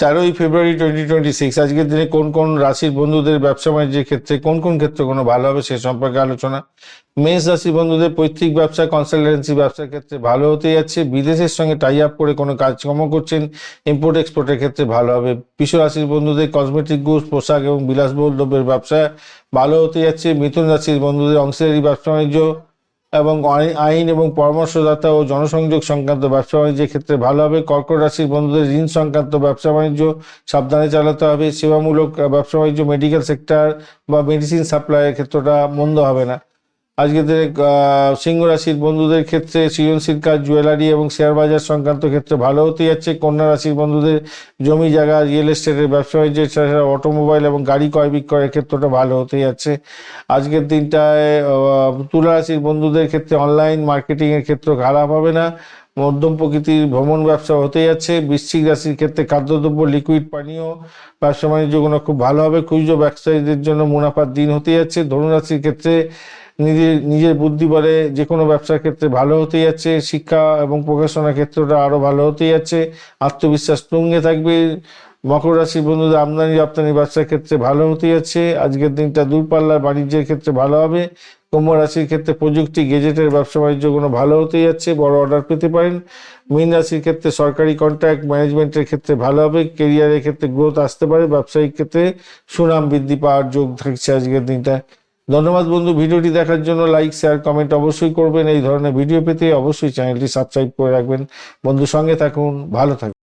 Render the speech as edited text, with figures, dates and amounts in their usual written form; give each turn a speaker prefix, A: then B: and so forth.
A: 13 ফেব্রুয়ারি 2026 আজকের দিনে কোন কোন রাশির বন্ধুদের ব্যবসা বাণিজ্যের ক্ষেত্রে কোন কোন ক্ষেত্রে কোনো ভালো হবে সে সম্পর্কে আলোচনা। মেষ রাশির বন্ধুদের পৈতৃক ব্যবসা কনসালটেন্সি ব্যবসার ক্ষেত্রে ভালো হতে যাচ্ছে। বিদেশের সঙ্গে টাই আপ করে কোনো কাজকর্ম করছেন, ইম্পোর্ট এক্সপোর্টের ক্ষেত্রে ভালো হবে। বৃষ রাশির বন্ধুদের কসমেটিক গুডস, পোশাক এবং বিলাসবহুল দ্রব্যের ব্যবসা ভালো হতে যাচ্ছে। মিথুন রাশির বন্ধুদের অংশীদারি ব্যবসা বাণিজ্য এবং আইন এবং পরামর্শদাতা ও জনসংযোগ সংক্রান্ত ব্যবসা বাণিজ্যের ক্ষেত্রে ভালো হবে। কর্কট রাশির বন্ধুদের ঋণ সংক্রান্ত ব্যবসা বাণিজ্য সাবধানে চালাতে হবে। সেবামূলক ব্যবসা বাণিজ্য, মেডিকেল সেক্টর বা মেডিসিন সাপ্লাইয়ের ক্ষেত্রটা মন্দ হবে না। আজকের দিনে সিংহ রাশির বন্ধুদের ক্ষেত্রে সৃজনশীল কাজ, জুয়েলারি এবং শেয়ার বাজার সংক্রান্ত ক্ষেত্রে ভালো হতে যাচ্ছে। কন্যা রাশির বন্ধুদের জমি জায়গা, রিয়েল এস্টেটের ব্যবসা বাণিজ্য, এছাড়া অটোমোবাইল এবং গাড়ি ক্রয় বিক্রয়ের ক্ষেত্রটা ভালো হতে যাচ্ছে। আজকের দিনটায় তুলা রাশির বন্ধুদের ক্ষেত্রে অনলাইন মার্কেটিংয়ের ক্ষেত্র খারাপ হবে না। মধ্যম প্রকৃতির ভ্রমণ ব্যবসা হতে যাচ্ছে। বৃশ্চিক রাশির ক্ষেত্রে খাদ্যদ্রব্য, লিকুইড পানীয় ব্যবসা বাণিজ্যগুলো খুব ভালো হবে। খুচরো ব্যবসায়ীদের জন্য মুনাফার দিন হতে যাচ্ছে। ধনুরাশির ক্ষেত্রে নিজের বুদ্ধি বলে যে কোনো ব্যবসার ক্ষেত্রে ভালো হতে যাচ্ছে। শিক্ষা এবং প্রকাশনার ক্ষেত্রটা আরও ভালো হতে যাচ্ছে। আত্মবিশ্বাস তুঙ্গে থাকবে। মকর রাশির বন্ধুদের আমদানি রপ্তানি ব্যবসার ক্ষেত্রে ভালো হতে যাচ্ছে। আজকের দিনটা দূরপাল্লার বাণিজ্যের ক্ষেত্রে ভালো হবে। কুম্ভ রাশির ক্ষেত্রে প্রযুক্তি, গেজেটের ব্যবসা বাণিজ্যগুলো ভালো হতে যাচ্ছে, বড় অর্ডার পেতে পারেন। মীন রাশির ক্ষেত্রে সরকারি কন্ট্রাক্ট ম্যানেজমেন্টের ক্ষেত্রে ভালো হবে। কেরিয়ারের ক্ষেত্রে গ্রোথ আসতে পারে। ব্যবসায়িক ক্ষেত্রে সুনাম বৃদ্ধি পাওয়ার যোগ থাকছে আজকের দিনটা। ধন্যবাদ বন্ধু, ভিডিওটি দেখার জন্য। লাইক, শেয়ার, কমেন্ট অবশ্যই করবেন। এই ধরনের ভিডিও পেতে অবশ্যই চ্যানেলটি সাবস্ক্রাইব করে রাখবেন। বন্ধু সঙ্গে থাকুন, ভালো থাকুন।